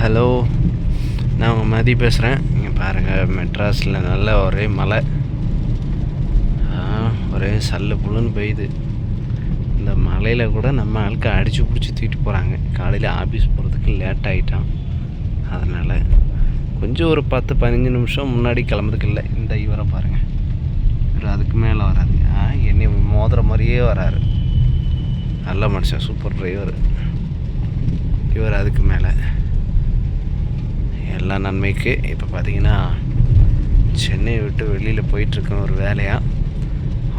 Hello, நான் உங்கள் மதி பேசுகிறேன். இங்கே பாருங்கள், மெட்ராஸில் நல்ல ஒரே மழை, ஒரே சல்லு புல்லுன்னு பெய்யுது. இந்த மழையில் கூட நம்ம ஆளுக்கு அடித்து பிடிச்சி தூக்கிட்டு போகிறாங்க. காலையில் ஆஃபீஸ் போகிறதுக்கு லேட் ஆகிட்டான். அதனால் கொஞ்சம் ஒரு 10-15 நிமிஷம் முன்னாடி கிளம்புறதுக்கு இல்லை. இந்த இவரை பாருங்கள், இவர் அதுக்கு மேலே வராது. என்னை மோதுற மாதிரியே வராரு. நல்ல மனுஷன், சூப்பர் டிரைவர். இவர் அதுக்கு மேலே எல்லா நன்மைக்கு. இப்போ பார்த்தீங்கன்னா சென்னையை விட்டு வெளியில் போயிட்டுருக்கேன் ஒரு வேலையாக.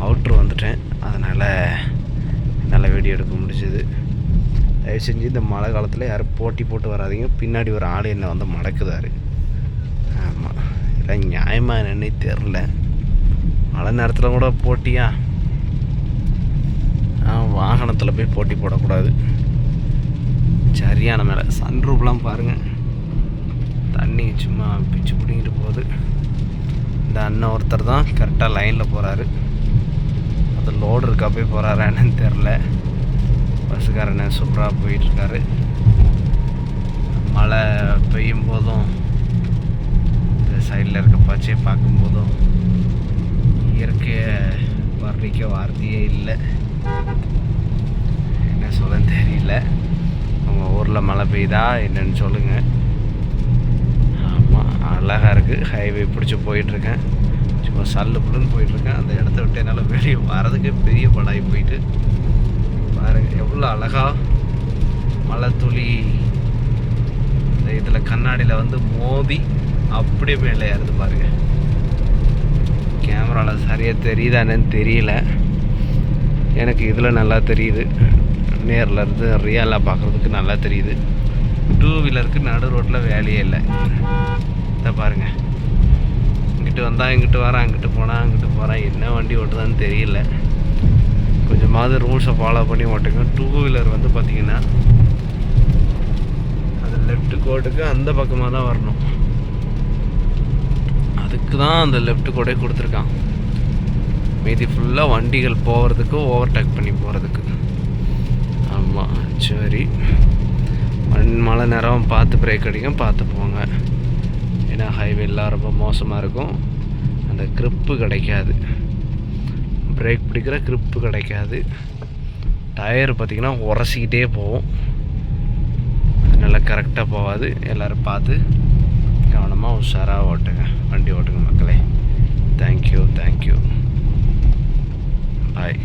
அவுட்ரு வந்துட்டேன், அதனால் நல்ல வீடியோ எடுக்க முடிஞ்சுது. தயவு செஞ்சு இந்த மழை காலத்தில் யாரும் போட்டி போட்டு வராதிங்க. பின்னாடி ஒரு ஆள் என்னை வந்து மடக்குதாரு. ஆமாம், இதெல்லாம் நியாயமாக என்னன்னே தெரில. மழை நேரத்தில் கூட போட்டியா? வாகனத்தில் போய் போட்டி போடக்கூடாது. சரியான மேலே சன்ரூப்லாம் பாருங்கள், தண்ணி சும்மா பிச்சு பிடிங்கிட்டு போகுது. இந்த அண்ணன் ஒருத்தர் தான் கரெக்டாக லைனில் போகிறாரு. அது லோடு இருக்கா போய் போகிறாரா என்னன்னு தெரில. பஸ்ஸுக்காரண்ண சூப்பராக போயிட்டுருக்காரு. மழை பெய்யும் போதும் இந்த சைடில் இருக்க பச்சையை பார்க்கும்போதும் இயற்கையை வர்ணிக்க வார்த்தையே இல்லை. என்ன சொல்ல தெரியல. உங்கள் ஊரில் மழை பெய்யுதா என்னன்னு சொல்லுங்கள். ஆமாம், அழகாக இருக்குது. ஹைவே பிடிச்சி போயிட்டுருக்கேன். சும்மா சல்லு புல்லுன்னு போயிட்டுருக்கேன். அந்த இடத்த விட்டு என்னால் வெளியே வரதுக்கே பெரிய படாகி போயிட்டு பாருங்கள் எவ்வளோ அழகாக மழை துளி இந்த இதில் கண்ணாடியில் வந்து மோதி அப்படியே மேலே ஏறுது பாருங்கள். கேமராவில் சரியாக தெரியுதானு தெரியல. எனக்கு இதில் நல்லா தெரியுது. நேரில் இருந்து ரியலாக பார்க்குறதுக்கு நல்லா தெரியுது. 2 வீலருக்கு நடு ரோட்டில் வேலையே இல்லை. இதை பாருங்கள், இங்கிட்டு வந்தால் இங்கிட்டு வரேன், அங்கிட்டு போனால் அங்கிட்டு போகிறேன். என்ன வண்டி ஓட்டுதான்னு தெரியல. கொஞ்சமாவது ரூல்ஸை ஃபாலோ பண்ணி ஓட்டுங்க. 2 வீலர் வந்து பார்த்திங்கன்னா அது லெஃப்ட் கோட்டுக்கு அந்த பக்கமாக தான் வரணும். அதுக்கு தான் அந்த லெஃப்ட் கோடே கொடுத்துருக்கான். மீதி ஃபுல்லாக வண்டிகள் போகிறதுக்கு, ஓவர்டேக் பண்ணி போகிறதுக்கு. ஆமாம், சரி. மழை நேரம் பார்த்து பிரேக் அடிக்கும், பார்த்து போங்க. ஏன்னா ஹைவேலாம் ரொம்ப மோசமாக இருக்கும். அந்த க்ரிப்பு கிடைக்காது, பிரேக் பிடிக்கிற க்ரிப்பு கிடைக்காது. டயர் பார்த்திங்கன்னா உரசிக்கிட்டே போகும். அதனால் கரெக்டாக போகாது. எல்லோரும் பார்த்து கவனமாக உஷாராக ஓட்டுங்க, வண்டி ஓட்டுங்க மக்களே. தேங்க்யூ. பாய்.